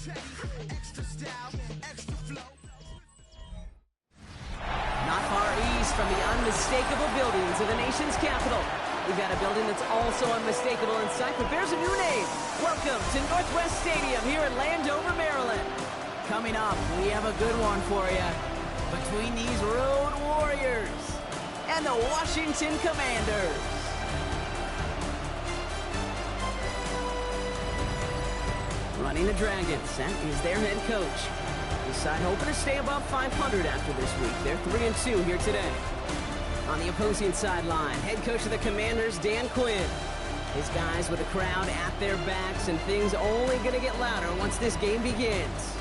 Not far east from the unmistakable buildings of the nation's capital, we've got a building that's also unmistakable in sight, but bears a new name. Welcome to Northwest Stadium here in Landover, Maryland. Coming up, we have a good one for you. Between these Road Warriors and the Washington Commanders. Running the Dragons, that is their head coach. This side hoping to stay above 500 after this week. They're 3-2 here today. On the opposing sideline, head coach of the Commanders, Dan Quinn. His guys with the crowd at their backs, and things only going to get louder once this game begins.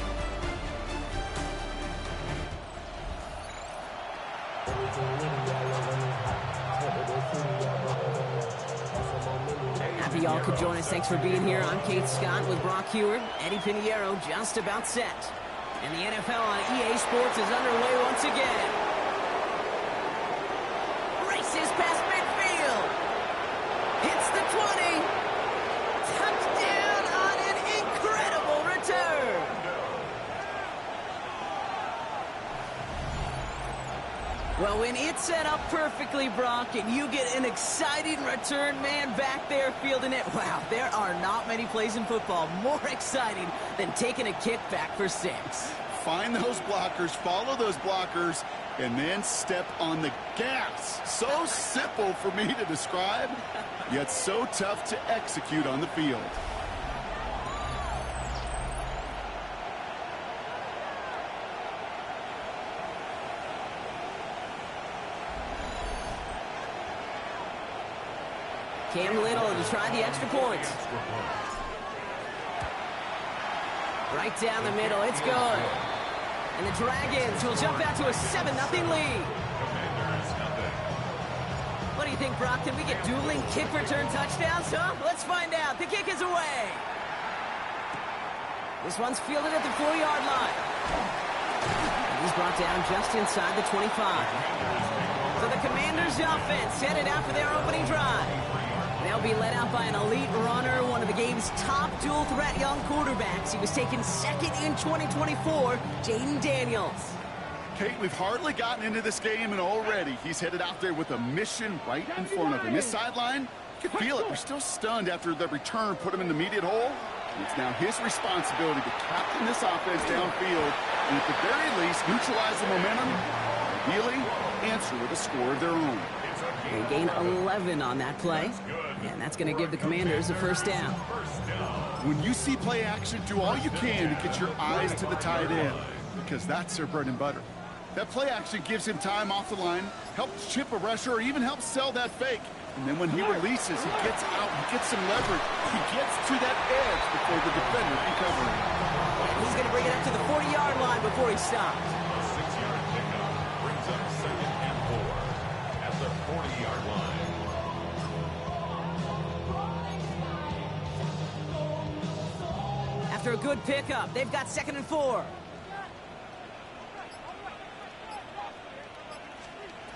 Happy y'all could join us. Thanks for being here. I'm Kate Scott with Brock Heward. Eddie Pinheiro just about set. And the NFL on EA Sports is underway once again. Races past midfield. Hits the 20. Touchdown on an incredible return. Well, when it's set up perfectly, Brock, and you get an exciting return man back there fielding it, wow, there are not many plays in football more exciting than taking a kick back for 6. Find those blockers, follow those blockers, and then step on the gas. So simple for me to describe, yet so tough to execute on the field. Cam Little to try the extra points. Right down the middle, it's good. And the Dragons will jump out to a 7-0 lead. What do you think, Brock? Can we get dueling kick return touchdowns, huh? Let's find out. The kick is away. This one's fielded at the 4-yard line. And he's brought down just inside the 25. So the Commanders' offense headed out for their opening drive. They'll be led out by an elite runner, one of the game's top dual-threat young quarterbacks. He was taken second in 2024, Jaden Daniels. Kate, we've hardly gotten into this game, and already he's headed out there with a mission right in front of him. This sideline, you can feel it. They're still stunned after the return put him in the immediate hole. And it's now his responsibility to captain this offense downfield, and at the very least, neutralize the momentum, ideally answer with a score of their own. They gain 11 on that play, and that's going to give the Commanders a first down. When you see play action, do all you can to get your eyes to the tight end, because that's their bread and butter. That play action gives him time off the line, helps chip a rusher, or even helps sell that fake. And then when he releases, he gets out, he gets some leverage. He gets to that edge before the defender can cover him. And he's going to bring it up to the 40-yard line before he stops. A 6-yard pickup brings up 2nd and 4 at the 40-yard line. After a good pickup, they've got 2nd and 4.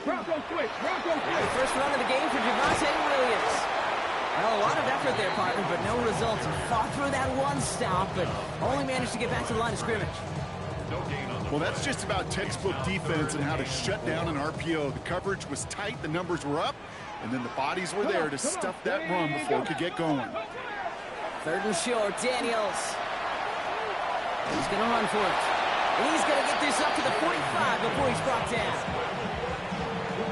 Bronco switch, Bronco And the switch. first run of the game for Javonte Williams. Well, a lot of effort there, partner, but no results. He fought through that one stop, but only managed to get back to the line of scrimmage. Well, that's just about textbook defense and how to shut down an RPO. The coverage was tight, the numbers were up, and then the bodies were there to stuff that run before it could get going. 3rd and short, Daniels. He's going to run for it. And he's going to get this up to the 45 before he's brought down.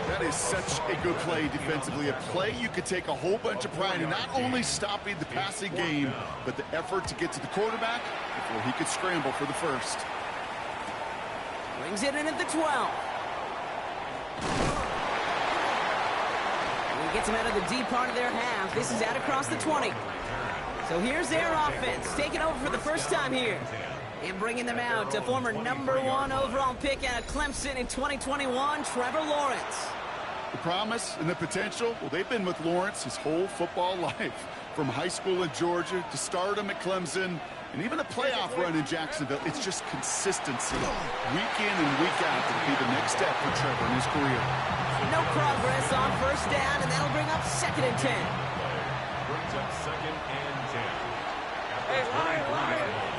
That is such a good play defensively. A play you could take a whole bunch of pride in, not only stopping the passing game, but the effort to get to the quarterback before he could scramble for the first. Brings it in at the 12. And he gets him out of the deep part of their half. This is out across the 20. So here's their offense, taking over for the first time here. And bringing them out to former #1 overall pick out of Clemson in 2021, Trevor Lawrence. The promise and the potential, well, they've been with Lawrence his whole football life. From high school in Georgia to stardom at Clemson, and even a playoff run in Jacksonville. It's just consistency, week in and week out, to be the next step for Trevor in his career. No progress on first down, and that'll bring up 2nd and 10. Brings up 2nd and 10. Hey, Ryan.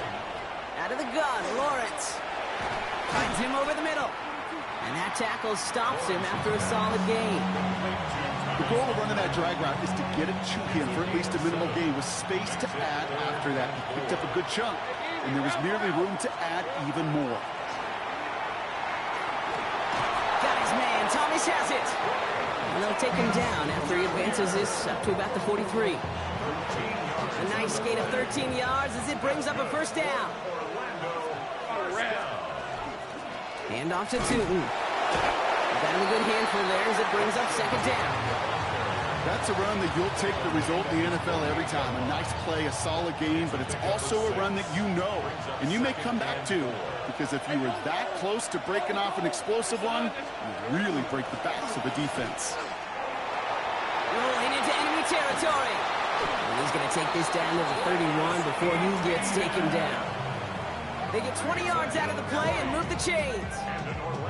Out of the gun, Lawrence. Finds him over the middle. And that tackle stops him after a solid gain. The goal of running that drag route is to get it to him for at least a minimal gain with space to add after that. He picked up a good chunk, and there was merely room to add even more. Got his man. Thomas has it. And they'll take him down after he advances this up to about the 43. A nice gain of 13 yards as it brings up a first down. Hand off to Tootin. Got him a good handful there as it brings up second down. That's a run that you'll take the result in the NFL every time. A nice play, a solid game, but it's also a run that you know and you may come back to, because if you were that close to breaking off an explosive one, you really break the backs of the defense. Rolling into enemy territory. And he's going to take this down to the 31 before he gets taken down. They get 20 yards out of the play and move the chains.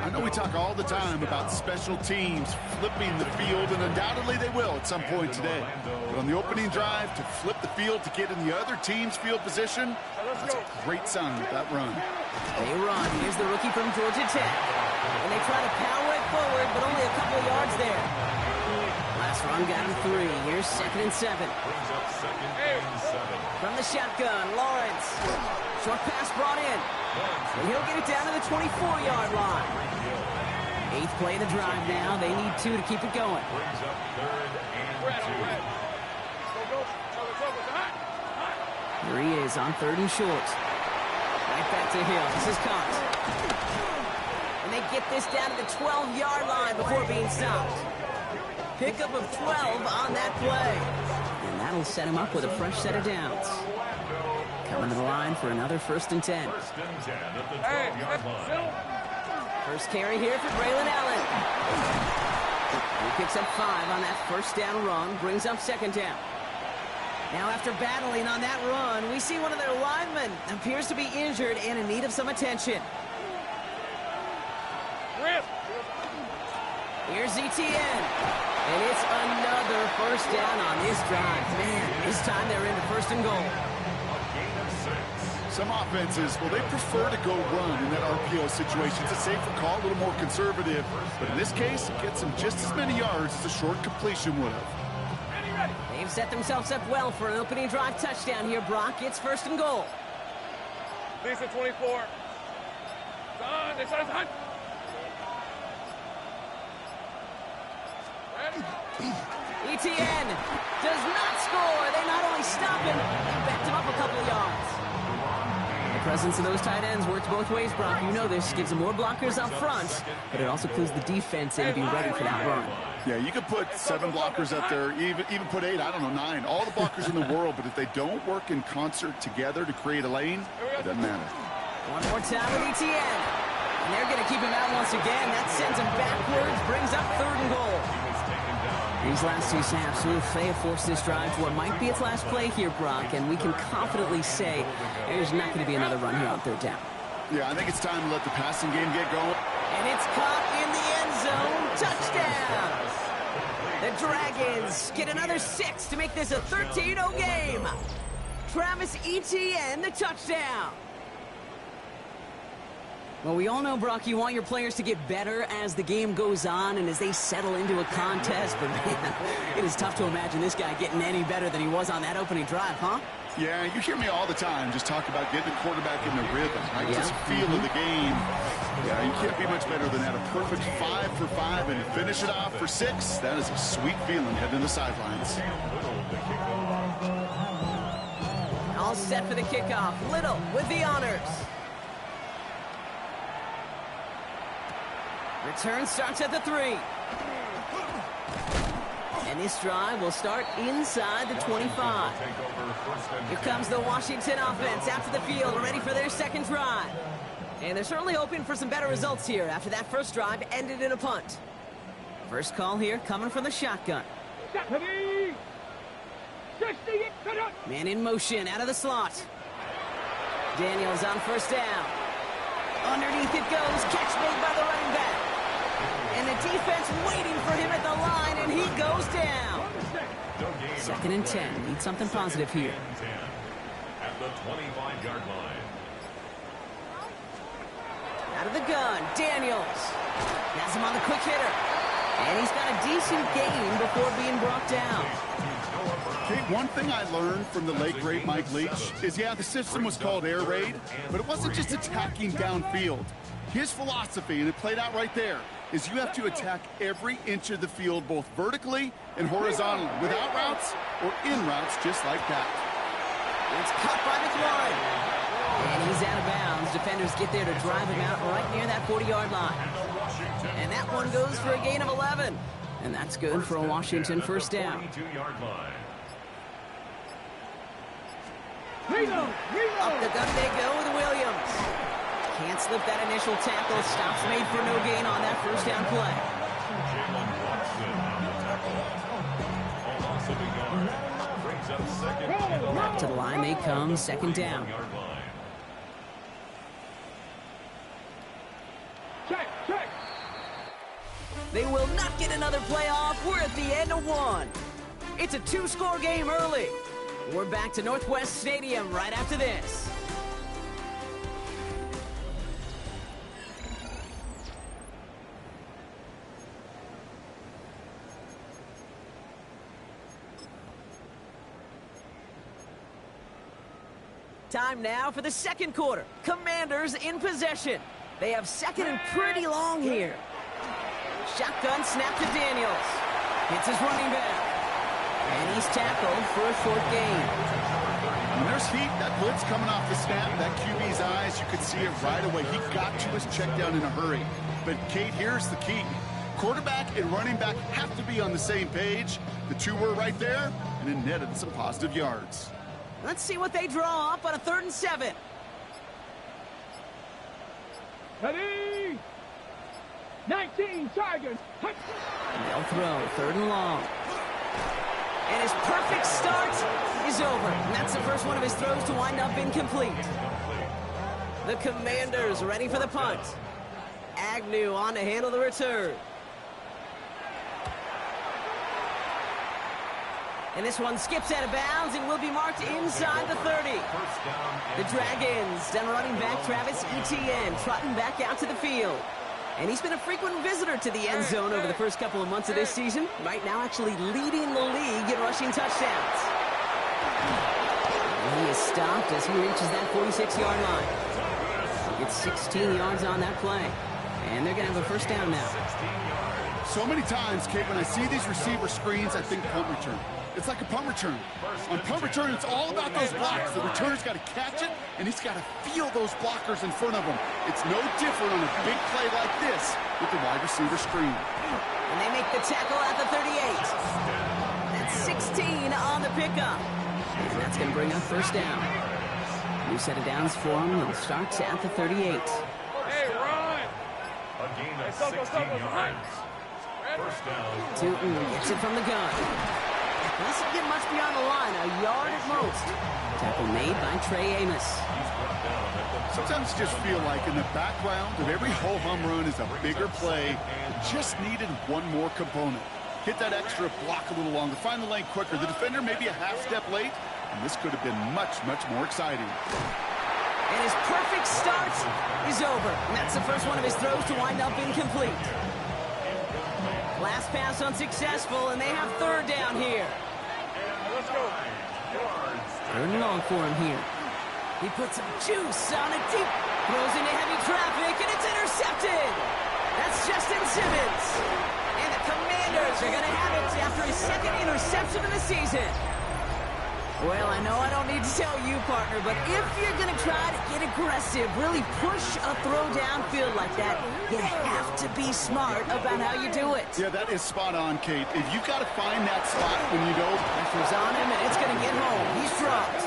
I know we talk all the time about special teams flipping the field, and undoubtedly they will at some point today. But on the opening drive, to flip the field to get in the other team's field position, that's a great sign with that run. They run. Here's the rookie from Georgia Tech. And they try to power it forward, but only a couple of yards there. Last run got him 3. Here's 2nd and 7. From the shotgun, Lawrence. Short pass brought in. And he'll get it down to the 24-yard line. 8th play of the drive now. They need 2 to keep it going. Here he is on 3rd and short. Right back to Hill. This is caught. And they get this down to the 12-yard line before being stopped. Pickup of 12 on that play. And that'll set him up with a fresh set of downs. Coming to the line for another 1st and 10. First carry here for Braylon Allen. He picks up 5 on that first down run, brings up 2nd down. Now after battling on that run, we see one of their linemen appears to be injured and in need of some attention. Here's ETN. And it's another first down on this drive. Man, this time they're into 1st and goal. Some offenses, well, they prefer to go run in that RPO situation. It's a safer call, a little more conservative. But in this case, it gets them just as many yards as a short completion would have. They've set themselves up well for an opening drive touchdown here, Brock. It's 1st and goal. Lisa 24. ETN does not score. They not only stop him, backed him up a couple of yards. The presence of those tight ends works both ways, Brock. You know this. Gives them more blockers up front, but it also clues the defense in to be ready for that run. Yeah, you could put 7 blockers up there, even put 8, I don't know, 9. All the blockers in the world, but if they don't work in concert together to create a lane, it doesn't matter. One more time with ETN. And they're going to keep him out once again. That sends him backwards, brings up 3rd and goal. These last 2 snaps will force this drive to what might be its last play here, Brock, and we can confidently say there's not going to be another run here on 3rd down. Yeah, I think it's time to let the passing game get going. And it's caught in the end zone. Touchdown! The Dragons get another 6 to make this a 13-0 game. Travis Etienne, the touchdown. Well, we all know, Brock, you want your players to get better as the game goes on and as they settle into a contest. But, man, it is tough to imagine this guy getting any better than he was on that opening drive, huh? Yeah, you hear me all the time just talk about getting the quarterback in the rhythm, right? Just feel of the game. Yeah, you can't be much better than that. A perfect 5 for 5 and finish it off for 6. That is a sweet feeling heading to the sidelines. All set for the kickoff. Little with the honors. Return starts at the 3. And this drive will start inside the 25. Here comes the Washington offense out to the field, ready for their 2nd drive. And they're certainly hoping for some better results here after that first drive ended in a punt. First call here coming from the shotgun. Man in motion out of the slot. Daniels on 1st down. Underneath it goes. Catch made by the running back. And the defense waiting for him at the line, and he goes down. 2nd and 10. Need something positive here. At the 25-yard line. Out of the gun, Daniels. Has him on the quick hitter. And he's got a decent gain before being brought down. Okay, one thing I learned from the late, great Mike Leach is, yeah, the system was called air raid, but it wasn't just attacking downfield. His philosophy, and it played out right there, is you have to attack every inch of the field, both vertically and horizontally, without routes or in routes, just like that. It's caught by McLaurin. And he's out of bounds. Defenders get there to drive him out right near that 40-yard line. And that one goes for a gain of 11. And that's good for a Washington first down. Up the gut they go with Williams. Can't slip that initial tackle. Stops made for no gain on that first down play. Back to the line they come, second down. Check. They will not get another play off. We're at the end of one. It's a two-score game early. We're back to Northwest Stadium right after this. Time now for the second quarter. Commanders in possession. They have second and pretty long here. Shotgun snap to Daniels. Hits his running back. And he's tackled for a short gain. When there's heat, that blitz coming off the snap, that QB's eyes, you could see it right away. He got to his check down in a hurry. But, Kate, here's the key. Quarterback and running back have to be on the same page. The two were right there, and it netted some positive yards. Let's see what they draw up on a 3rd and 7. Ready? 19 Tigers. They'll throw 3rd and long. And his perfect start is over. And that's the first one of his throws to wind up incomplete. The Commanders ready for the punt. Agnew on to handle the return. And this one skips out of bounds and will be marked inside the 30. The Dragons down running back Travis Etienne trotting back out to the field. And he's been a frequent visitor to the end zone over the first couple of months of this season. Right now actually leading the league in rushing touchdowns. And he is stopped as he reaches that 46-yard line. He gets 16 yards on that play. And they're going to have a first down now. So many times, Kate, when I see these receiver screens, I think punt return. It's like a punt return. On punt return, it's all about those blocks. The returner's got to catch it, and he's got to feel those blockers in front of him. It's no different on a big play like this with the wide receiver screen. And they make the tackle at the 38. That's 16 on the pickup. And that's going to bring up first down. New set of downs for them. They'll start at the 38. Hey, run! A gain of 16 yards. First down. Tootin gets it from the gun. Doesn't get much beyond the line, a yard at most. Tackle made by Trey Amos. Sometimes you just feel like in the background of every ho-hum run is a bigger play. It just needed one more component. Hit that extra block a little longer, find the lane quicker. The defender maybe a half step late, and this could have been much, much more exciting. And his perfect start is over. And that's the first one of his throws to wind up incomplete. Last pass unsuccessful, and they have third down here. Let's go. 3rd and long for him here. He puts some juice on it deep. Throws into heavy traffic, and it's intercepted. That's Justin Simmons. And the Commanders are going to have it after his 2nd interception of the season. Well, I know I don't need to tell you, partner, but if you're going to try to get aggressive, really push a throw downfield like that, you have to be smart about how you do it. Yeah, that is spot on, Kate. If you've got to find that spot when you know pressure's on him, and it's going to get home. He's dropped.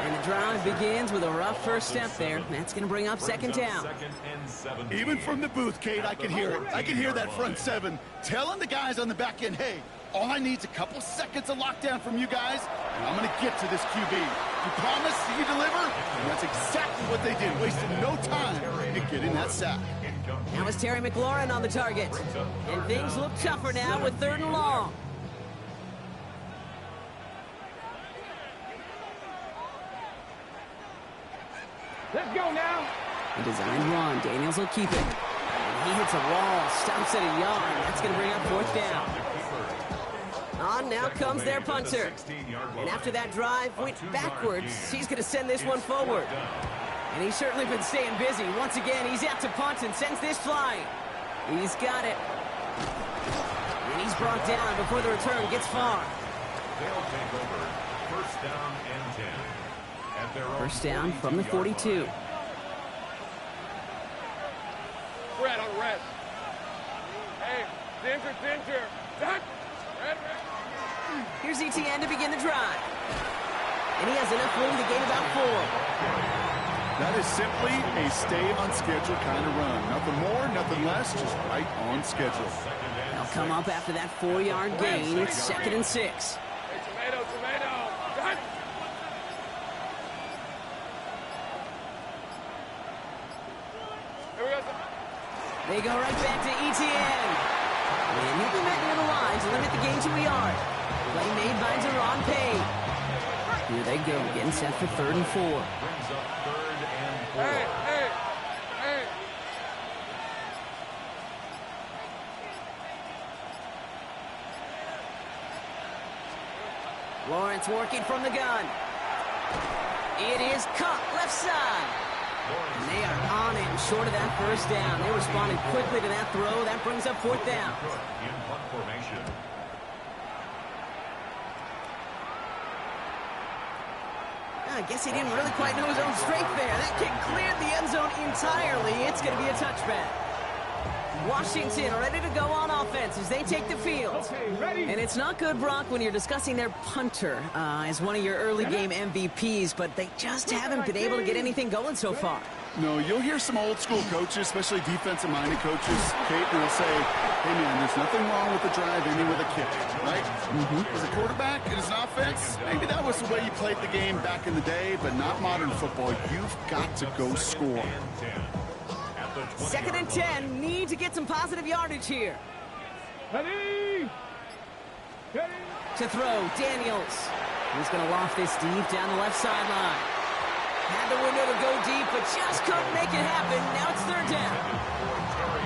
And the drive begins with a rough first step there. That's going to bring up second down. even from the booth, Kate, I could hear it. I could hear that front 7 telling the guys on the back end, hey, all I need is a couple seconds of lockdown from you guys, and I'm going to get to this QB. You promise, you deliver, and that's exactly what they did, wasting no time in getting that sack. Now it's Terry McLaurin on the target. And things look tougher now with 3rd and long. Let's go now. A designed run. Daniels will keep it. And he hits a wall. Stops at a yard. That's going to bring up fourth down. On now comes their punter. And after that drive went backwards, he's going to send this one forward. And he's certainly been staying busy. Once again, he's out to punt and sends this flying. He's got it. And he's brought down before the return gets far. They'll take over. First down and 10. At their own First down from the 42. Red on red. Hey, Ginger. Red. Here's ETN to begin the drive. And he has enough room to gain about 4. That is simply a stay on schedule kind of run. Nothing more, nothing less, just right on schedule. They'll come up after that 4-yard gain. It's 2nd and 6. Hey, tomato. Red. Here we go. They go right back to ETN. And he'll be met near the line to limit the gain to a yard. Play made by Deron Payne. Here they go, getting set for 3rd and 4. brings up 3rd and 4. Hey. Lawrence working from the gun. It is cut left side. And they are on it short of that first down. They responded quickly to that throw. That brings up 4th down. In punt formation. I guess he didn't really quite know his own strength there. That kick cleared the end zone entirely. It's going to be a touchback. Washington ready to go on offense as they take the field. Okay, ready? And it's not good, Brock, when you're discussing their punter as one of your early game MVPs, but they just haven't been able to get anything going so far. No, you'll hear some old school coaches, especially defensive-minded coaches, Kate, and they'll say, hey, man, there's nothing wrong with the drive ending with a kick, right? As a quarterback in an offense, maybe that was the way you played the game back in the day, but not modern football. You've got to go score. 2nd and 10, need to get some positive yardage here. Ready. To throw, Daniels. He's going to loft this deep down the left sideline. Had the window to go deep, but just couldn't make it happen. Now it's 3rd down.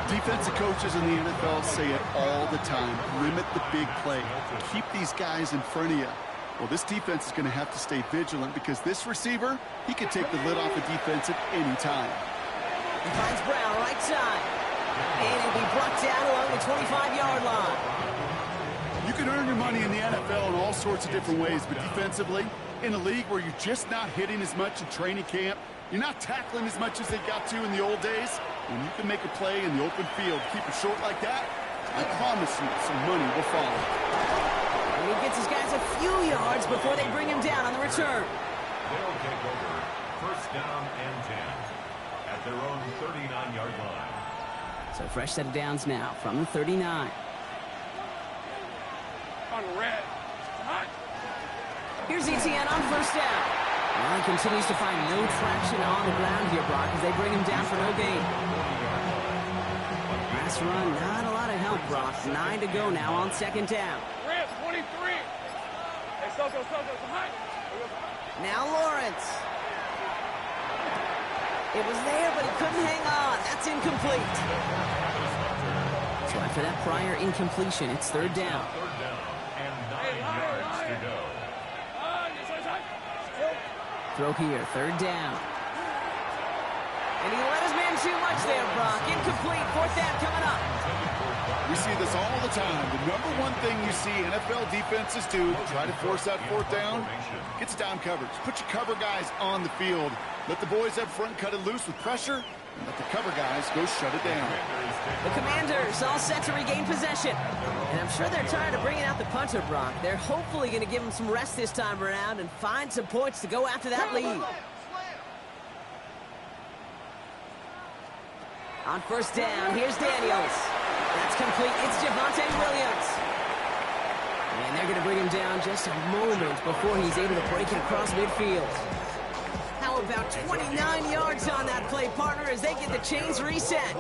Defensive coaches in the NFL say it all the time. Limit the big play. Keep these guys in front of you. Well, this defense is going to have to stay vigilant because this receiver, he can take the lid off a defense at any time. He finds Brown right side. And he'll be brought down along the 25-yard line. You can earn your money in the NFL in all sorts of different ways, but defensively, in a league where you're just not hitting as much in training camp, you're not tackling as much as they got to in the old days, when you can make a play in the open field, keep it short like that, I promise you some money will follow. And he gets his guys a few yards before they bring him down on the return. They'll take over. First down and 10. At their own 39-yard line. So fresh set of downs now from the 39. On red. Hot. Here's ETN on first down. Well, he continues to find no traction on the ground here, Brock, as they bring him down for no gain. Last run, not a lot of help, Brock. 9 to go now on 2nd down. Red 23. Hey, Soto. Hot. Now Lawrence. It was there, but he couldn't hang on. That's incomplete. So after that prior incompletion, it's 3rd down. 3rd down and 9 yards to go. Throw here, 3rd down. And he let his man too much there, Brock. Incomplete, 4th down coming up. We see this all the time. The number one thing you see NFL defenses do, try to force that 4th down, gets down coverage. Put your cover guys on the field. Let the boys up front cut it loose with pressure, and let the cover guys go shut it down. The Commanders all set to regain possession. And I'm sure they're tired of bringing out the punter, Brock. They're hopefully going to give him some rest this time around and find some points to go after that lead. On first down, here's Daniels. That's complete. It's Javonte Williams. And they're going to bring him down just a moment before he's able to break it across midfield. How about 29 yards on that play, partner, as they get the chains reset.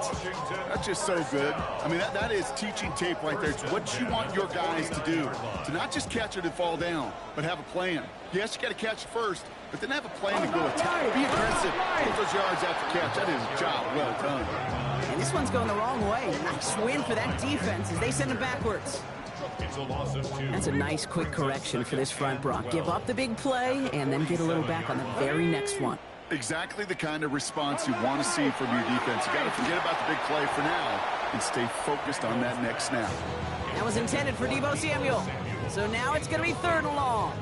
That's just so good. I mean, that is teaching tape right there. It's what you want your guys to do. To not just catch it and fall down, but have a plan. Yes, you got to catch it first, but then have a plan to go attack. Be aggressive. Get those yards after catch. That is a job well done. And this one's going the wrong way. Nice win for that defense as they send it backwards. It's a loss of 2. That's a nice quick correction for this front, Brock. Give up the big play and then get a little back on the very next one. Exactly the kind of response you want to see from your defense. You got to forget about the big play for now and stay focused on that next snap. That was intended for Deebo Samuel. So now it's going to be 3rd and long.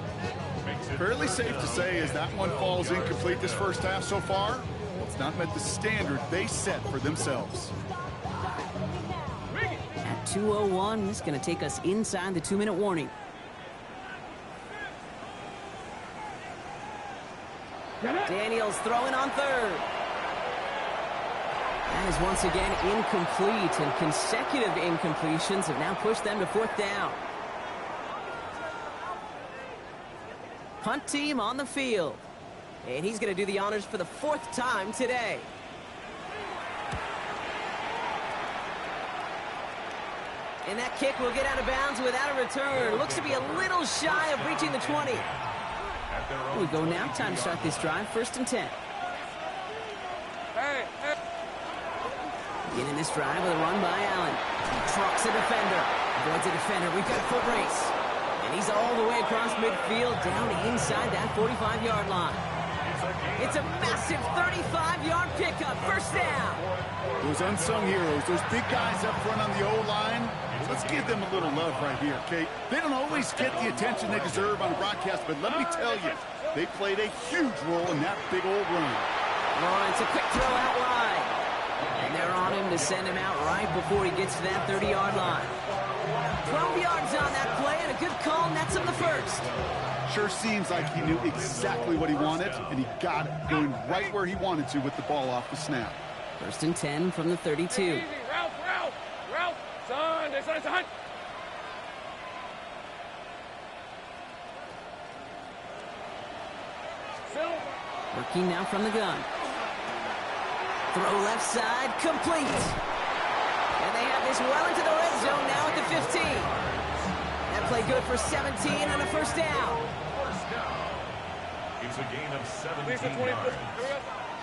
Fairly safe to say as that one falls incomplete this first half so far, it's not met the standard they set for themselves. At 2:01, this is going to take us inside the 2-minute warning. Daniels throwing on 3rd. That is once again incomplete, and consecutive incompletions have now pushed them to 4th down. Punt team on the field. And he's going to do the honors for the 4th time today. And that kick will get out of bounds without a return. Looks to be a little shy of reaching the 20. Here we go now. Time to start this drive. 1st and 10. Beginning this drive with a run by Allen. He trucks a defender. Avoids a defender. We've got foot race. And he's all the way across midfield down inside that 45-yard line. It's a massive 35-yard pickup. 1st down. Those unsung heroes, those big guys up front on the O-line, let's give them a little love right here, Kate. They don't always get the attention they deserve on the broadcast, but let me tell you, they played a huge role in that big old run. Lawrence, a quick throw out wide. And they're on him to send him out right before he gets to that 30-yard line. 12 yards on that play, and a good call nets him the 1st. Sure seems like he knew exactly what he wanted, and he got it going right where he wanted to with the ball off the snap. 1st and 10 from the 32. Ralph, son. Working now from the gun. Throw left side, complete. And they have this well into the red zone now at the 15. That play good for 17 and a 1st down. It's a gain of 17 yards.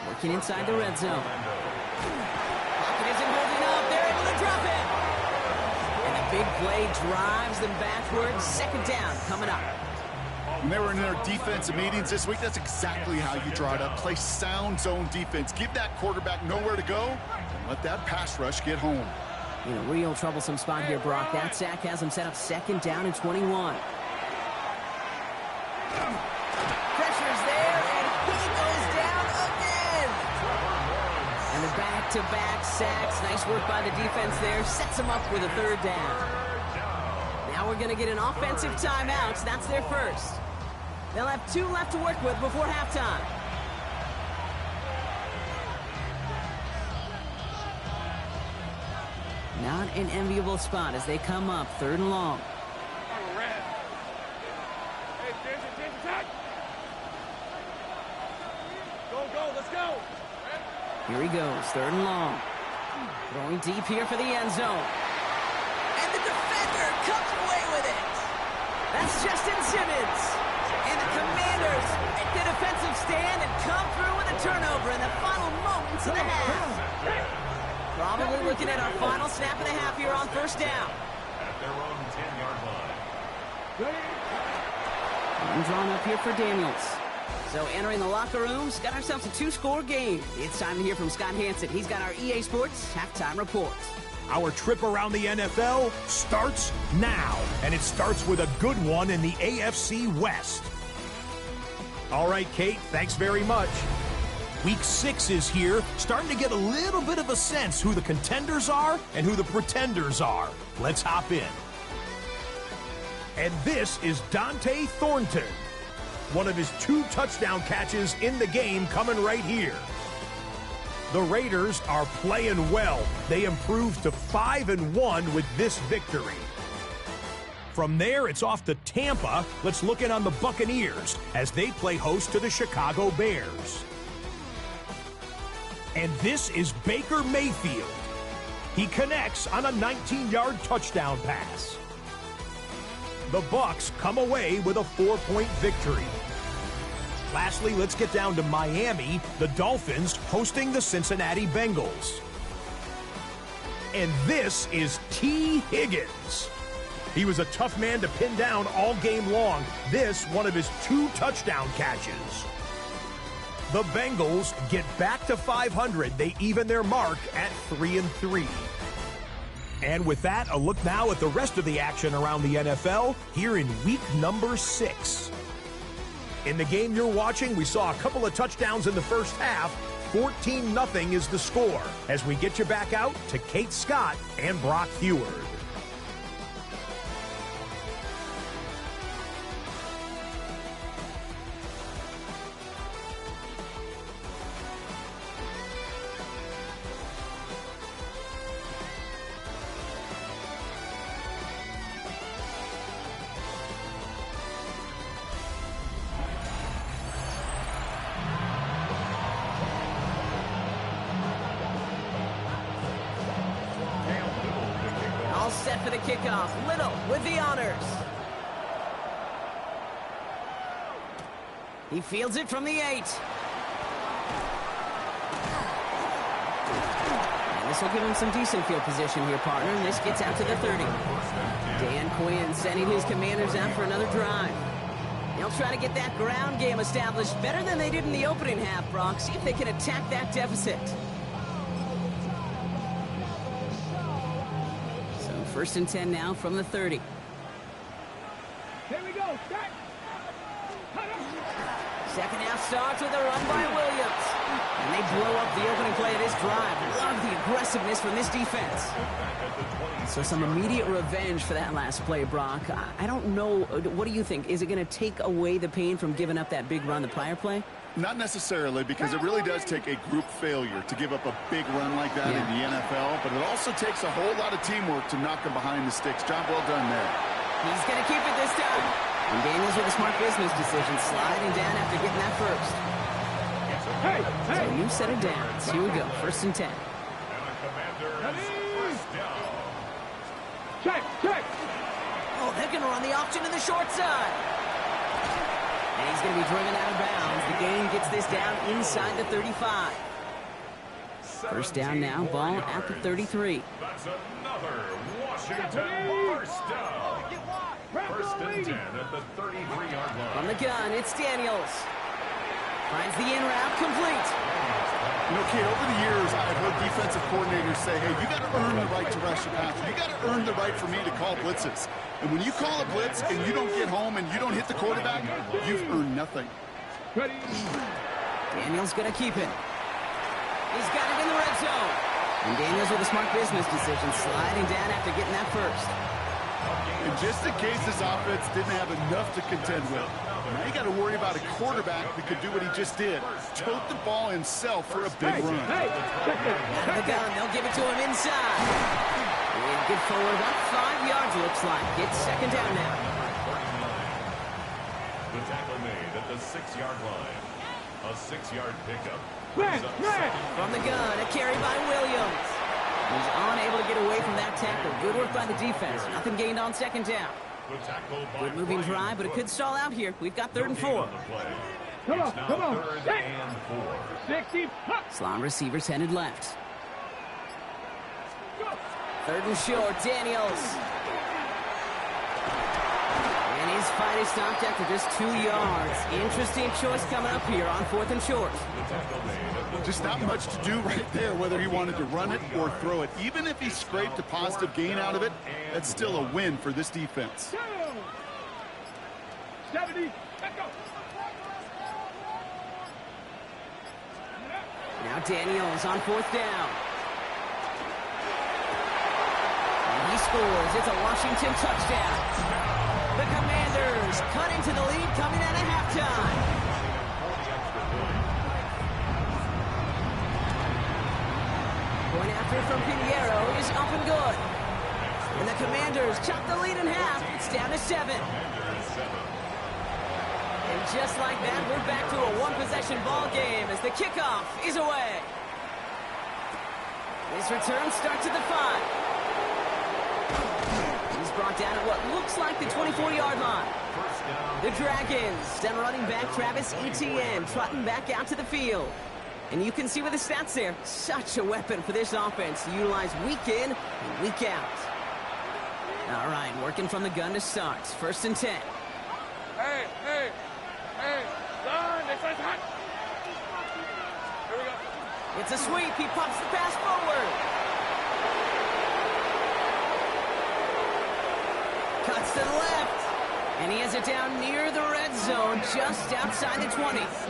Working inside the red zone. Pocket isn't holding up. They're able to drop it. And the big play drives them backwards. 2nd down coming up. When they were in their defensive meetings this week, that's exactly how you draw it up. Play sound zone defense. Give that quarterback nowhere to go, and let that pass rush get home. In a real troublesome spot here, Brock. That sack has him set up 2nd down and 21. Pressure's there, and he goes down again. And the back-to-back sacks. Nice work by the defense there. Sets him up with a 3rd down. Now we're going to get an offensive timeout. So that's their 1st. They'll have 2 left to work with before halftime. Not an enviable spot as they come up 3rd and long. Go, let's go. Here he goes, 3rd and long. Throwing deep here for the end zone. And the defender comes away with it. That's Justin Simmons. And the Commanders make the defensive stand and come through with a turnover in the final moments of the half. Probably looking at our final snap of the half here on 1st down. At their own 10-yard line. I'm drawn up here for Daniels. So entering the locker rooms, got ourselves a 2-score game. It's time to hear from Scott Hansen. He's got our EA Sports halftime report. Our trip around the NFL starts now, and it starts with a good one in the AFC West. All right, Kate, thanks very much. Week 6 is here, starting to get a little bit of a sense who the contenders are and who the pretenders are. Let's hop in. And this is Dante Thornton. One of his 2 touchdown catches in the game coming right here. The Raiders are playing well. They improved to 5-1 with this victory. From there, it's off to Tampa. Let's look in on the Buccaneers as they play host to the Chicago Bears. And this is Baker Mayfield. He connects on a 19-yard touchdown pass. The Bucs come away with a 4-point victory. Lastly, let's get down to Miami, the Dolphins hosting the Cincinnati Bengals. And this is T. Higgins. He was a tough man to pin down all game long. This, one of his 2 touchdown catches. The Bengals get back to 500. They even their mark at 3-3. And with that, a look now at the rest of the action around the NFL here in week number 6. In the game you're watching, we saw a couple of touchdowns in the first half. 14-0 is the score as we get you back out to Kate Scott and Brock Heward. All set for the kickoff. Little with the honors. He fields it from the 8. And this will give him some decent field position here, partner. And this gets out to the 30. Dan Quinn sending his Commanders out for another drive. They'll try to get that ground game established better than they did in the opening half, Brock. See if they can attack that deficit. First and 10 now from the 30. Here we go. Start. Second half starts with a run by Williams. And they blow up the opening play of this drive. Love the aggressiveness from this defense. So some immediate revenge for that last play, Brock. I don't know. What do you think? Is it going to take away the pain from giving up that big run the prior play? Not necessarily, because it really does take a group failure to give up a big run like that in the NFL, but it also takes a whole lot of teamwork to knock them behind the sticks. Job well done there. He's going to keep it this time. And Daniels with a smart business decision, sliding down after getting that first. So a new set of downs. Here we go, first and 10. Check. Oh, they're going to run the option to the short side. And he's going to be driven out of bounds. The gain gets this down inside the 35. First down now, ball at the 33. That's another Washington first down. First and 10 at the 33-yard line. From the gun, it's Daniels. Finds the in route complete. You know, Kate, over the years, I've heard defensive coordinators say, hey, you got to earn the right to rush the passer. You got to earn the right for me to call blitzes. And when you call a blitz and you don't get home and you don't hit the quarterback, you've earned nothing. Daniels going to keep it. He's got it in the red zone. And Daniels with a smart business decision, sliding down after getting that first. And just in case this offense didn't have enough to contend with, now you got to worry about a quarterback that could do what he just did. Tote the ball himself for a big run. Out of the gun, they'll give it to him inside. And get forward about 5 yards, looks like. It's second down now. The tackle made at the 6-yard line. A 6-yard pickup. From the gun, a carry by Williams. He's unable to get away from that tackle. Good work by the defense. Nothing gained on second down. Good moving drive, but it could stall out here. We've got 3rd and 4. Come on. 3rd and 4. 60. Slot receivers headed left. 3rd and short, Daniels. And his fight is stopped after just 2 yards. Interesting choice coming up here on 4th and short. Just not much to do right there, whether he wanted to run it or throw it. Even if he scraped a positive gain out of it, that's still a win for this defense. 70. Let's go. Now Daniels on 4th down. And he scores. It's a Washington touchdown. The Commanders cut into the lead coming out of halftime. Point after from Pinheiro is up and good. And the Commanders chop the lead in half. It's down to 7. And just like that, we're back to a one-possession ball game as the kickoff is away. His return starts at the 5. He's brought down at what looks like the 24-yard line. The Dragons, then running back Travis Etienne, trotting back out to the field. And you can see with the stats there, such a weapon for this offense to utilize week in and week out. All right, working from the gun to start. 1st and 10. Hey, son, this is hot. Here we go. It's a sweep. He pumps the pass forward. Cuts to the left. And he has it down near the red zone, just outside the 20. It's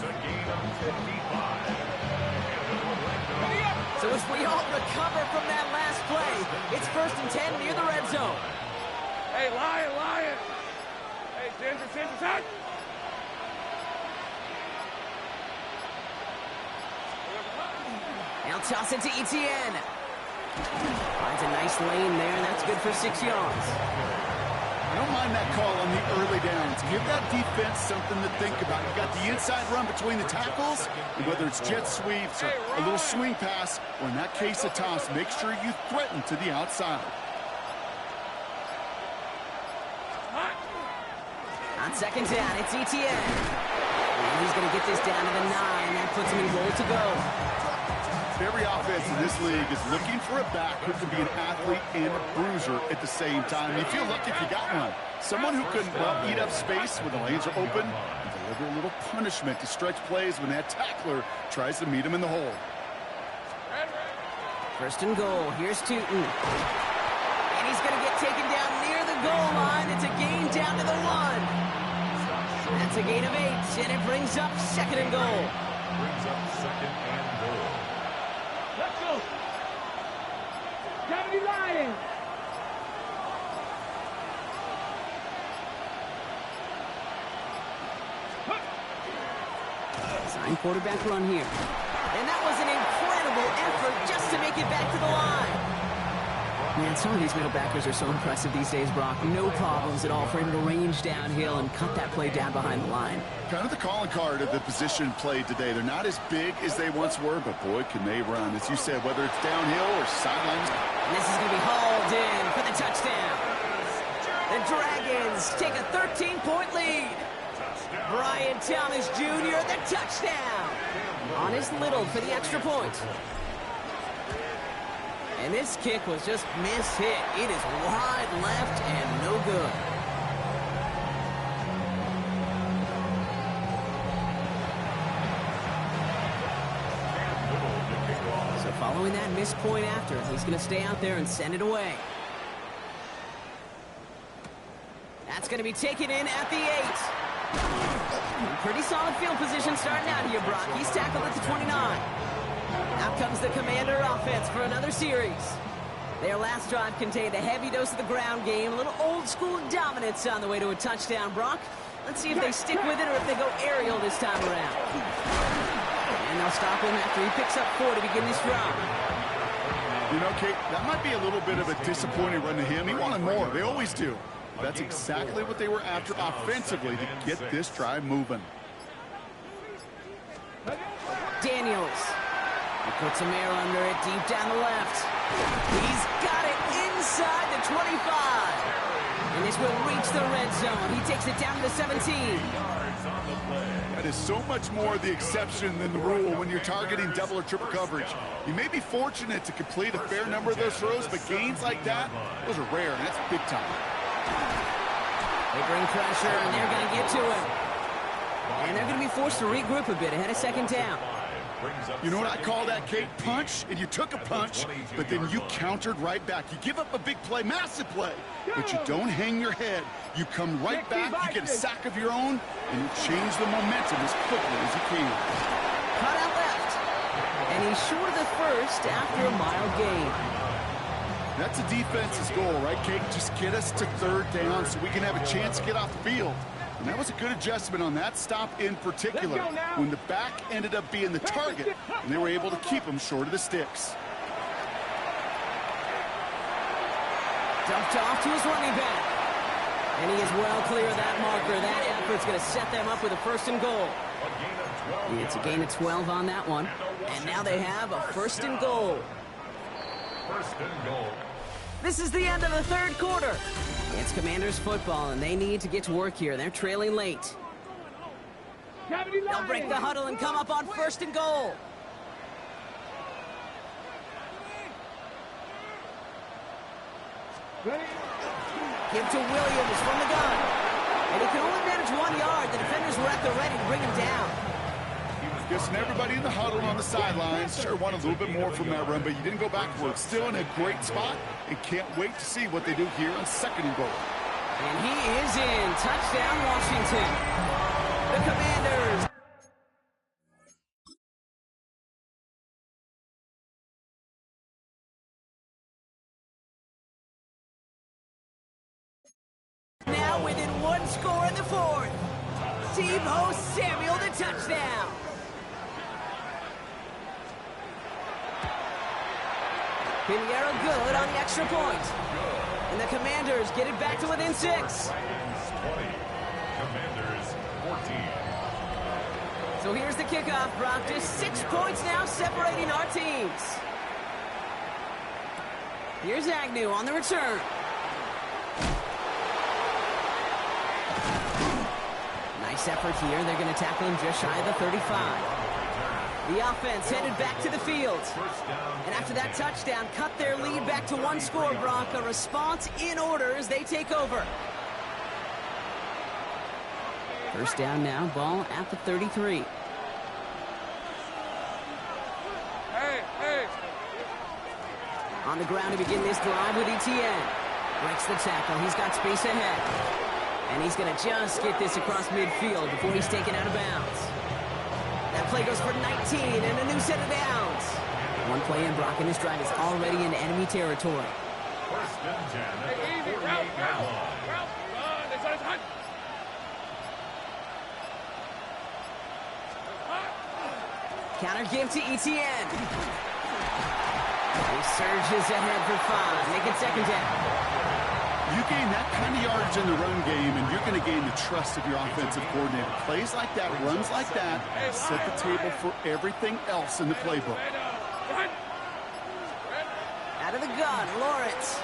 a gain of 55. So as we all recover from that last play, it's 1st and 10 near the red zone. Hey, Lion. Hey, Ginger, hot. Now toss it to Etienne. Finds a nice lane there, and that's good for 6 yards. I don't mind that call on the early downs. Give that defense something to think about. You got the inside run between the tackles, and whether it's jet sweeps or a little swing pass, or in that case a toss, make sure you threaten to the outside. On 2nd down, it's Etienne. And he's going to get this down to the 9. That puts him in goal to go. Every offense in this league is looking for a back who can be an athlete and a bruiser at the same time. You feel lucky if you got one. Someone who can, well, eat up space when the lanes are open and deliver a little punishment to stretch plays when that tackler tries to meet him in the hole. 1st and goal. Here's Tootin. And he's going to get taken down near the goal line. It's a gain down to the 1. That's a gain of 8, and it brings up 2nd and goal. Brings up 2nd and goal. Let's go. Gotta be lying. Sign quarterback run here. And that was an incredible effort just to make it back to the line. Man, some of these middle backers are so impressive these days, Brock. No problems at all for him to range downhill and cut that play down behind the line. Kind of the calling card of the position played today. They're not as big as they once were, but boy, can they run. As you said, whether it's downhill or sidelines. And this is going to be hauled in for the touchdown. The Dragons take a 13-point lead. Brian Thomas Jr., the touchdown. On his little for the extra point. And this kick was just mishit. It is wide left and no good. So following that missed point after, he's going to stay out there and send it away. That's going to be taken in at the 8. Pretty solid field position starting out here, Brock. He's tackled at the 29. Out comes the Commander offense for another series. Their last drive contained a heavy dose of the ground game, a little old-school dominance on the way to a touchdown, Brock. Let's see if they stick with it or if they go aerial this time around. And they'll stop him after he picks up 4 to begin this drive. You know, Kate, that might be a little bit of a disappointing run to him. He wanted more. They always do. That's exactly what they were after offensively to get this drive moving. Daniels. He puts a mirror under it deep down the left. He's got it inside the 25. And this will reach the red zone. He takes it down to the 17. That is so much more the exception than the rule when you're targeting double or triple coverage. You may be fortunate to complete a fair number of those throws, but gains like that, those are rare, and that's big time. They bring pressure, and they're going to get to him. And they're going to be forced to regroup a bit ahead of 2nd down. You know what I call that, Kate? Punch, and you took a punch, but then you countered right back. You give up a big play, massive play, but you don't hang your head. You come right back, you get a sack of your own, and you change the momentum as quickly as you can. Cut out left, and he's short of the first after a mile gain. That's the defense's goal, right, Kate? Just get us to 3rd down so we can have a chance to get off the field. And that was a good adjustment on that stop in particular, when the back ended up being the target, and they were able to keep him short of the sticks. Dumped off to his running back. And he is well clear of that marker. That effort's going to set them up with a 1st and goal. A gain of It's a gain of 12 on that one. And now they have a first and goal. First and goal. This is the end of the third quarter. It's Commanders football, and they need to get to work here. They're trailing late. They'll break the huddle and come up on first and goal. Give to Williams from the gun. And he can only manage 1 yard. The defenders were at the ready to bring him down. Guessing everybody in the huddle on the sidelines sure wanted a little bit more from that run, but you didn't go backwards. Still in a great spot, and can't wait to see what they do here on second and goal. And he is in. Touchdown, Washington. The Commanders. Now within one score in the fourth. Tebow Samuel, the touchdown. Pinheiro good on the extra point. And the Commanders get it back to within 6. Vikings 20. Commanders 14. So here's the kickoff, Brock. Just 6 points now separating our teams. Here's Agnew on the return. Nice effort here. They're going to tackle him just shy of the 35. The offense headed back to the field. And after that touchdown, cut their lead back to 1 score, Brock. A response in order as they take over. First down now, ball at the 33. On the ground to begin this drive with Etienne. Breaks the tackle. He's got space ahead. And he's going to just get this across midfield before he's taken out of bounds. That play goes for 19 and a new set of downs. One play in, Brock, and this drive is already in enemy territory. First and 10 at the 48-yard line. Counter give to Etienne. He surges ahead for 5. Make it second down. You gain that kind of yardage in the run game, and you're going to gain the trust of your offensive coordinator. Plays like that, runs like that, set the table for everything else in the playbook. Out of the gun, Lawrence.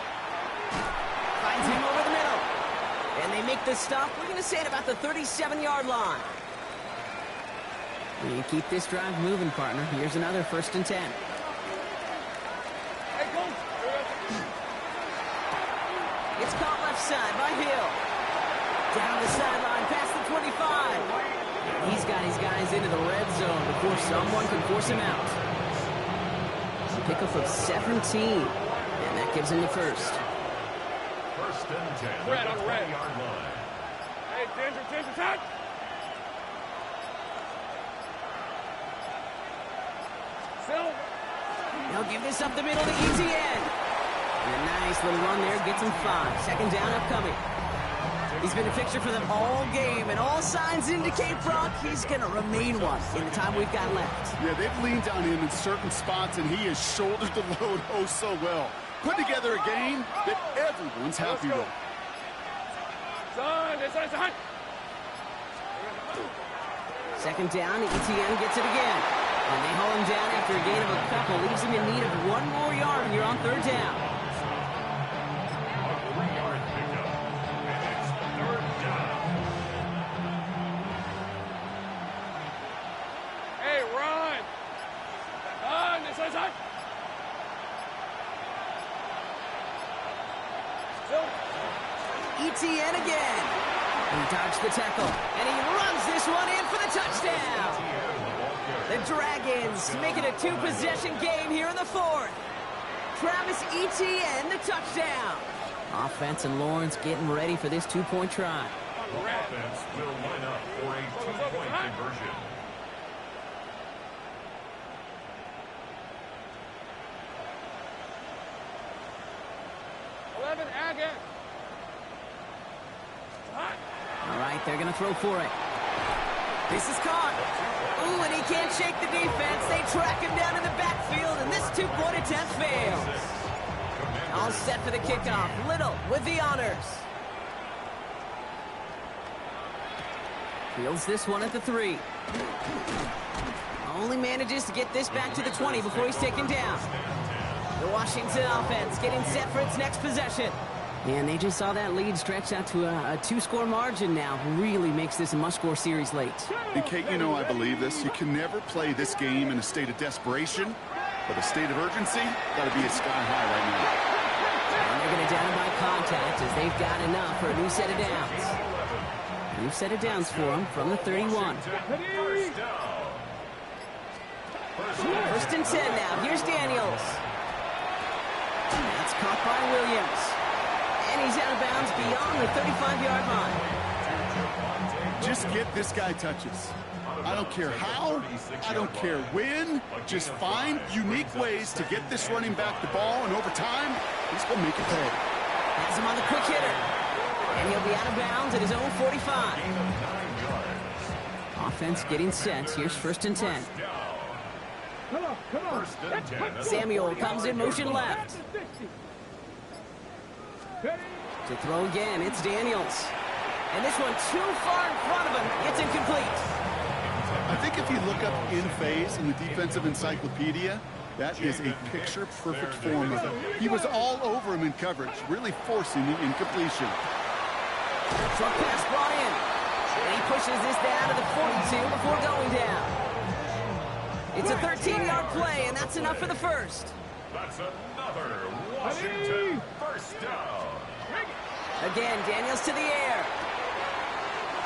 Finds him over the middle. And they make the stop, we're going to say, at about the 37-yard line. You keep this drive moving, partner. Here's another first and 10. It's caught left side by Hill. Down the sideline, past the 25. He's got his guys into the red zone before someone can force him out. A pickup of 17, and that gives him the first. First and 10 Red at on the red. 20-yard line. Hey, danger, touch! Still. He'll give this up the middle to Etienne. And a nice little run there gets him 5. Second down upcoming. He's been a fixture for them all game, and all signs indicate, Brock, he's going to remain one in the time we've got left. Yeah, they've leaned on him in certain spots, and he has shouldered the load oh so well. Put together a game that everyone's happy with. Son. Second down, Etienne gets it again. And they haul him down after a gain of a couple. Leaves him in need of 1 more yard here on third down. A 3-yard pickup. And it's third down. Hey, run! Son. Etienne again. He dodged the tackle, and he runs this one in for the touchdown. The Dragons make it a 2-possession game here in the fourth. Travis Etienne, the touchdown. Offense and Lawrence getting ready for this 2-point try. The offense will line up for a 2-point conversion. All right, they're going to throw for it. This is caught. Ooh, and he can't shake the defense. They track him down in the backfield, and this 2-point attempt fails. All set for the kickoff. Little with the honors. Fields this one at the 3. Only manages to get this back to the 20 before he's taken down. The Washington offense getting set for its next possession. And they just saw that lead stretch out to a 2-score margin now. Really makes this a must-score series late. And Kate, you know I believe this. You can never play this game in a state of desperation, but a state of urgency got to be at sky high right now. And they're going to down by contact as they've got enough for a new set of downs. New set of downs for them from the 31. First and 10 now. Here's Daniels. That's caught by Williams. And he's out of bounds beyond the 35-yard line. Just get this guy touches. I don't care how, I don't care when. Just find unique ways to get this running back the ball, and over time, he's going to make it pay. Has him on the quick hitter. And he'll be out of bounds at his own 45. Offense getting set. Here's first and 10. Samuel comes in motion left. To throw again, it's Daniels. And this one too far in front of him. It's incomplete. I think if you look up in phase in the defensive encyclopedia, that is a picture-perfect form of it. He was all over him in coverage, really forcing the incompletion. Short pass brought in. And he pushes this down to the 42 before going down. It's a 13-yard play, and that's enough for the first. That's another Washington first down. Again, Daniels to the air.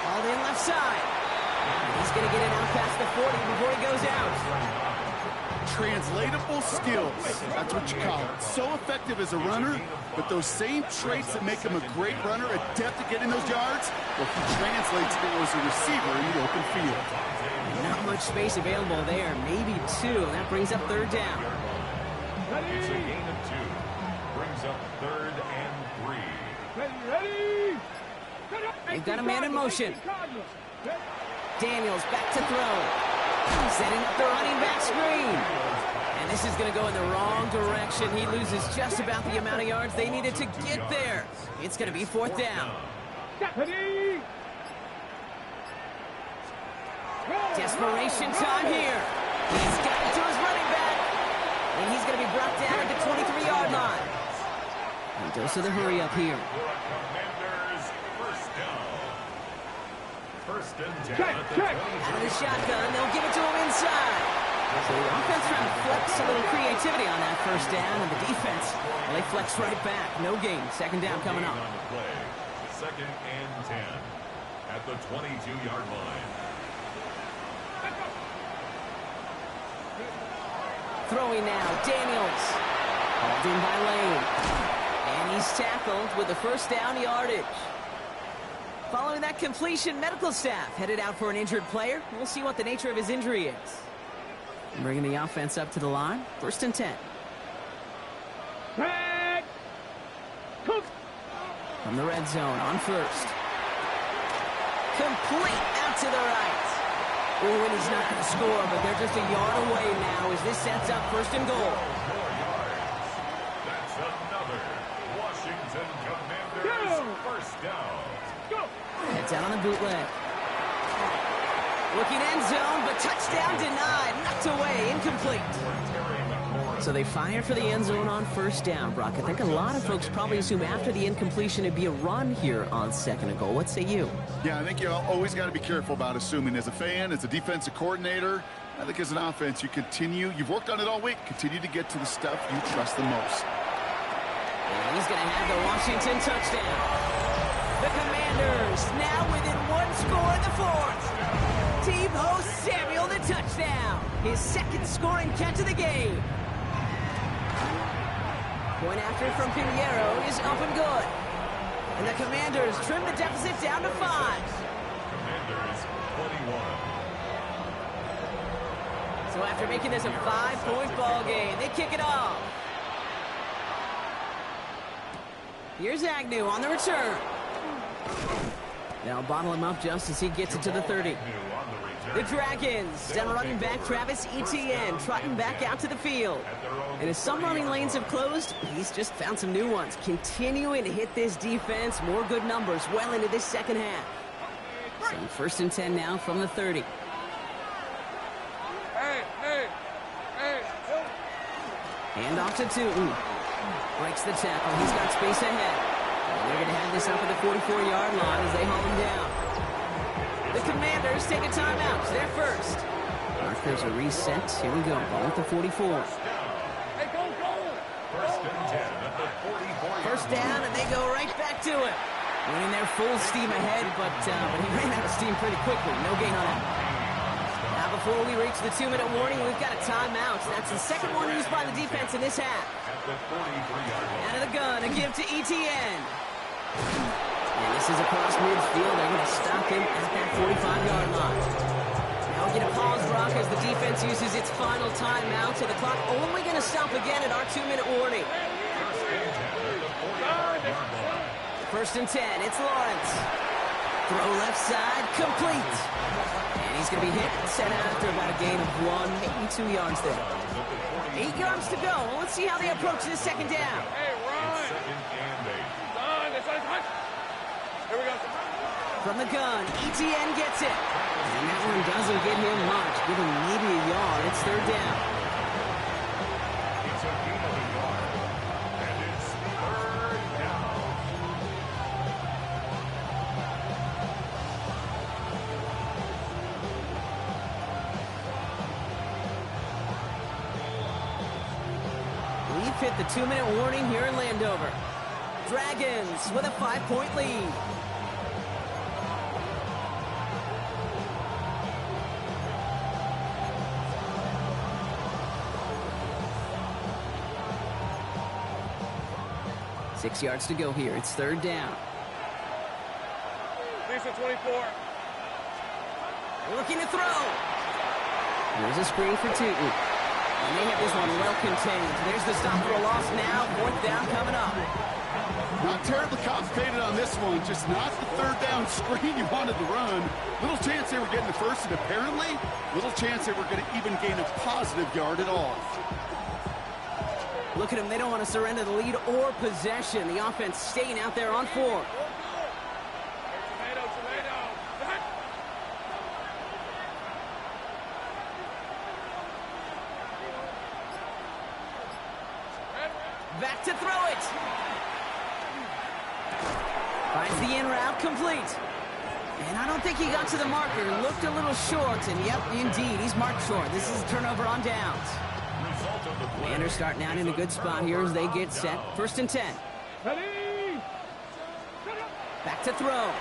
Hauled in left side. And he's going to get it out past the 40 before he goes out. Translatable skills, that's what you call it. So effective as a runner, but those same traits that make him a great runner, adept at getting those yards, well, he translates those as a receiver in the open field. Not much space available there, maybe 2. That brings up third down. It's a gain of 2. Brings up 3rd and 3. They've got a man in motion. Daniels back to throw. Setting up the running back screen. And this is going to go in the wrong direction. He loses just about the amount of yards they needed to get there. It's going to be 4th down. Desperation time here. He's got it to his running back. And he's going to be brought down at the 23-yard line. And dose of the hurry up here. Commanders first down. First and 10 Out of the shotgun, they'll give it to him inside. So the offense trying to flex a little creativity on that first down, and the defense, well, they flex right back. No gain. Second down coming up. On the play. 2nd and 10 at the 22-yard line. Throwing now, Daniels. Hauled in by Lane. And he's tackled with the first down yardage. Following that completion, medical staff headed out for an injured player. We'll see what the nature of his injury is. Bringing the offense up to the line. First and 10. From the red zone on first. Complete out to the right. Oh, and he's not going to score, but they're just a yard away now as this sets up first and goal. 4 yards. That's another Washington Commanders first down. Heads out on the bootleg. Looking end zone, but touchdown denied. Knocked away, incomplete. So they fire for the end zone on first down, Brock. I think a lot of folks probably assume after the incompletion it'd be a run here on second and goal. What say you? Yeah, I think you always got to be careful about assuming. As a fan, as a defensive coordinator, I think as an offense, you've worked on it all week, continue to get to the stuff you trust the most. And he's going to have the Washington touchdown. The Commanders now within 1 score in the 4th. Team host Samuel the touchdown. His 2nd scoring catch of the game. Point after from Pinheiro is up and good. And the Commanders trim the deficit down to 5. Commanders 21. So after making this a 5-point ball game, they kick it off. Here's Agnew on the return. They'll bottle him up just as he gets it to the 30. The Dragons, down running back Travis Etienne, trotting back out to the field. And as some running lanes have closed, he's just found some new ones. Continuing to hit this defense, more good numbers well into this second half. So first and 10 now from the 30. Hand off to Tootin. Breaks the tackle. He's got space ahead. And they're going to have this up at the 44-yard line as they haul him down. The Commanders take a timeout. They're first. There's a reset. Here we go. Ball at the 44. Hey, go! First and 10 at the 44. First down, and they go right back to it. Running their full steam ahead, but he ran out of steam pretty quickly. No gain on that. Now, before we reach the 2-minute warning, we've got a timeout. That's the second one used by the defense in this half. At the 43-yard line. Out of the gun, a give to ETN. And this is across midfield. They're going to stop him at that 45-yard line. Now we get a pause, Brock, as the defense uses its final timeout. So the clock only going to stop again at our 2-minute warning. First and 10, it's Lawrence. Throw left side, complete. And he's going to be hit and set out after about a gain of 1, maybe 2 yards there. 8 yards to go. Well, let's see how they approach this second down. Hey, run! Second and 8. Here we go. From the gun, ETN gets it. And that one doesn't get him much. Give him maybe a yard. It's third down. It's a gain of a yard. And it's third down. We've hit the 2-minute warning here in Landover. Dragons with a 5-point lead. Six yards to go here. It's third down. Lisa 24. Looking to throw. Here's a screen for Tootin. And they have this one well contained. There's the stop for a loss now. Fourth down coming up. Not terribly complicated on this one. Just not the third down screen you wanted to run. Little chance they were getting the first, and apparently little chance they were going to even gain a positive yard at all. Look at them. They don't want to surrender the lead or possession. The offense staying out there on 4. Tomato. Back to throw it. Finds the in route complete. And I don't think he got to the marker. Looked a little short. And yep, indeed, he's marked short. This is a turnover on downs. Commanders starting out in a good spot here as they get set. First and 10. Back to throw.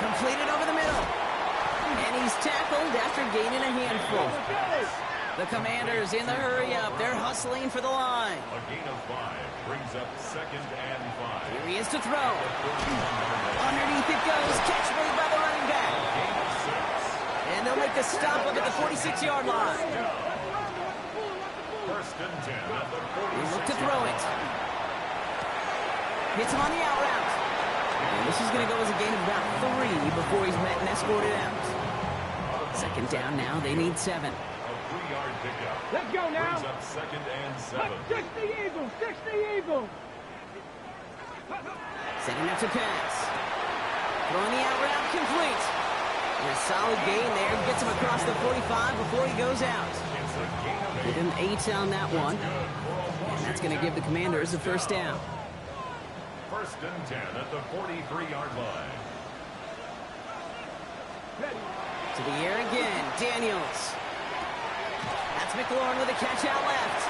Completed over the middle. And he's tackled after gaining a handful. The Commanders in the hurry-up. They're hustling for the line. A gain of 5 brings up second and 5. Here he is to throw. Underneath it goes. Catch made by the running back. Gain of 6. And they'll make the stop up at the 46-yard line. First and 10 at the They 46. look to throw it. Hits him on the out route. And this is going to go as a gain of about 3 before he's met and escorted out. Second down now. They need 7. A 3-yard pickup. Let's go now. Brings up second and 7. 60 Eagles. 60 Eagles. Setting up to pass. Throwing the out route complete. And a solid gain there. Gets him across the 45 before he goes out. It's a gain of 8. Give him 8 on that one. And that's going to give the Commanders a first down. First and 10 at the 43-yard line. To the air again. Daniels. That's McLaurin with a catch out left.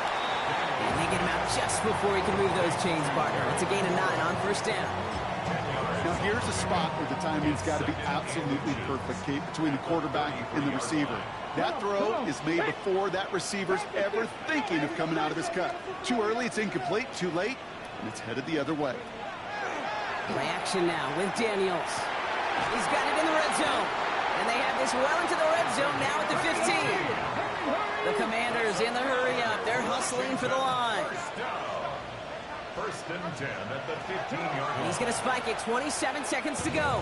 And they get him out just before he can move those chains, partner. It's a gain of 9 on first down. Now here's a spot where the timing's got to be absolutely perfect, Kate, between the quarterback and the receiver. That throw is made before that receiver's ever thinking of coming out of his cut. Too early, it's incomplete. Too late, and it's headed the other way. Play action now with Daniels. He's got it in the red zone. And they have this well into the red zone now at the 15. The Commanders in the hurry-up. They're hustling for the line. First and 10 at the 15-yard line. He's going to spike it. 27 seconds to go.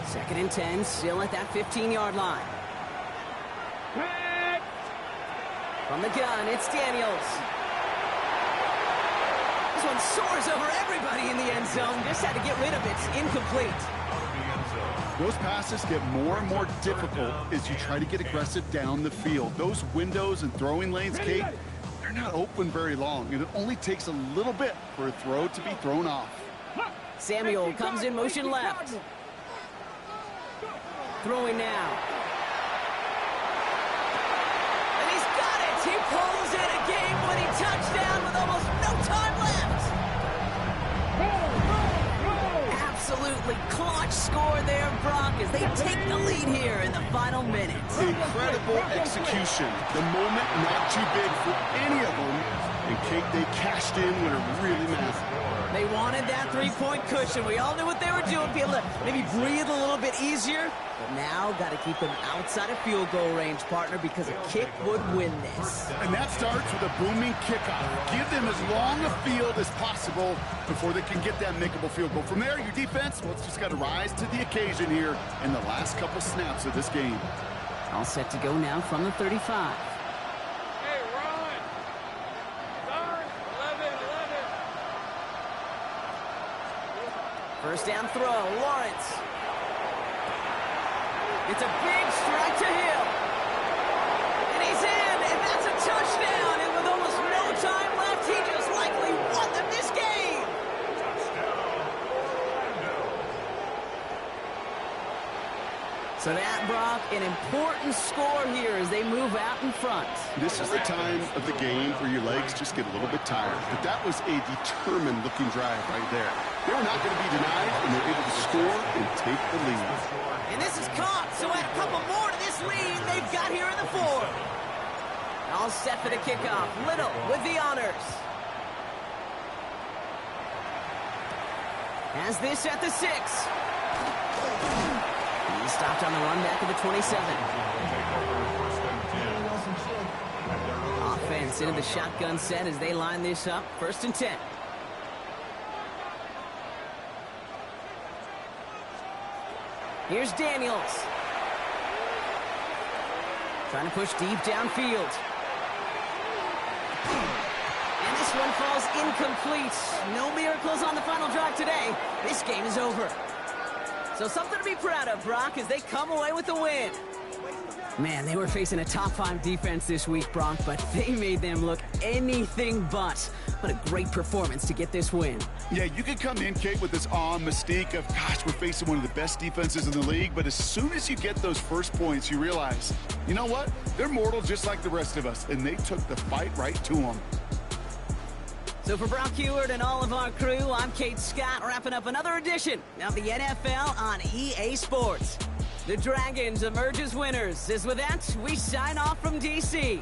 Second and 10, still at that 15-yard line. From the gun, it's Daniels. This one soars over everybody in the end zone. Just had to get rid of it. It's incomplete. Those passes get more and more difficult as you try to get aggressive down the field. Those windows and throwing lanes, Kate, they're not open very long, and it only takes a little bit for a throw to be thrown off. Samuel comes in motion left. Throwing now. And he's got it. He pulls in a game-winning touchdown with almost no time left. Absolutely clutch score there, Brock, as they take the lead here in the final minutes. Incredible execution. The moment not too big for any of them. And Kate, they cashed in when it really mattered. They wanted that three-point cushion. We all knew what they were doing. Be able to maybe breathe a little bit easier. But now, got to keep them outside of field goal range, partner, because a kick would win this. And that starts with a booming kickoff. Give them as long a field as possible before they can get that makeable field goal. From there, your defense, well, it's just got to rise to the occasion here in the last couple snaps of this game. All set to go now from the 35. First down throw, Lawrence. It's a big strike to Hill. And he's in, and that's a touchdown. And with almost no time left, he just likely won them this game. So that, Brock, an important score here as they move out in front. This is the time of the game where your legs just get a little bit tired. But that was a determined-looking drive right there. They're not going to be denied, and they're able to score and take the lead. And this is caught, so add a couple more to this lead they've got here in the fourth. All set for the kickoff. Little with the honors. Has this at the 6. He stopped on the run back of the 27. Offense into the shotgun set as they line this up. 1st and 10. Here's Daniels. Trying to push deep downfield. And this one falls incomplete. No miracles on the final drive today. This game is over. So something to be proud of, Brock, as they come away with the win. Man, they were facing a top-5 defense this week, Brock, but they made them look anything but. What a great performance to get this win. Yeah, you can come in, Kate, with this awe and mystique of, gosh, we're facing one of the best defenses in the league, but as soon as you get those first points, you realize, you know what? They're mortal just like the rest of us, and they took the fight right to them. So for Brock Heward and all of our crew, I'm Kate Scott, wrapping up another edition of the NFL on EA Sports. The Dragons emerge as winners. As with that, we sign off from D.C.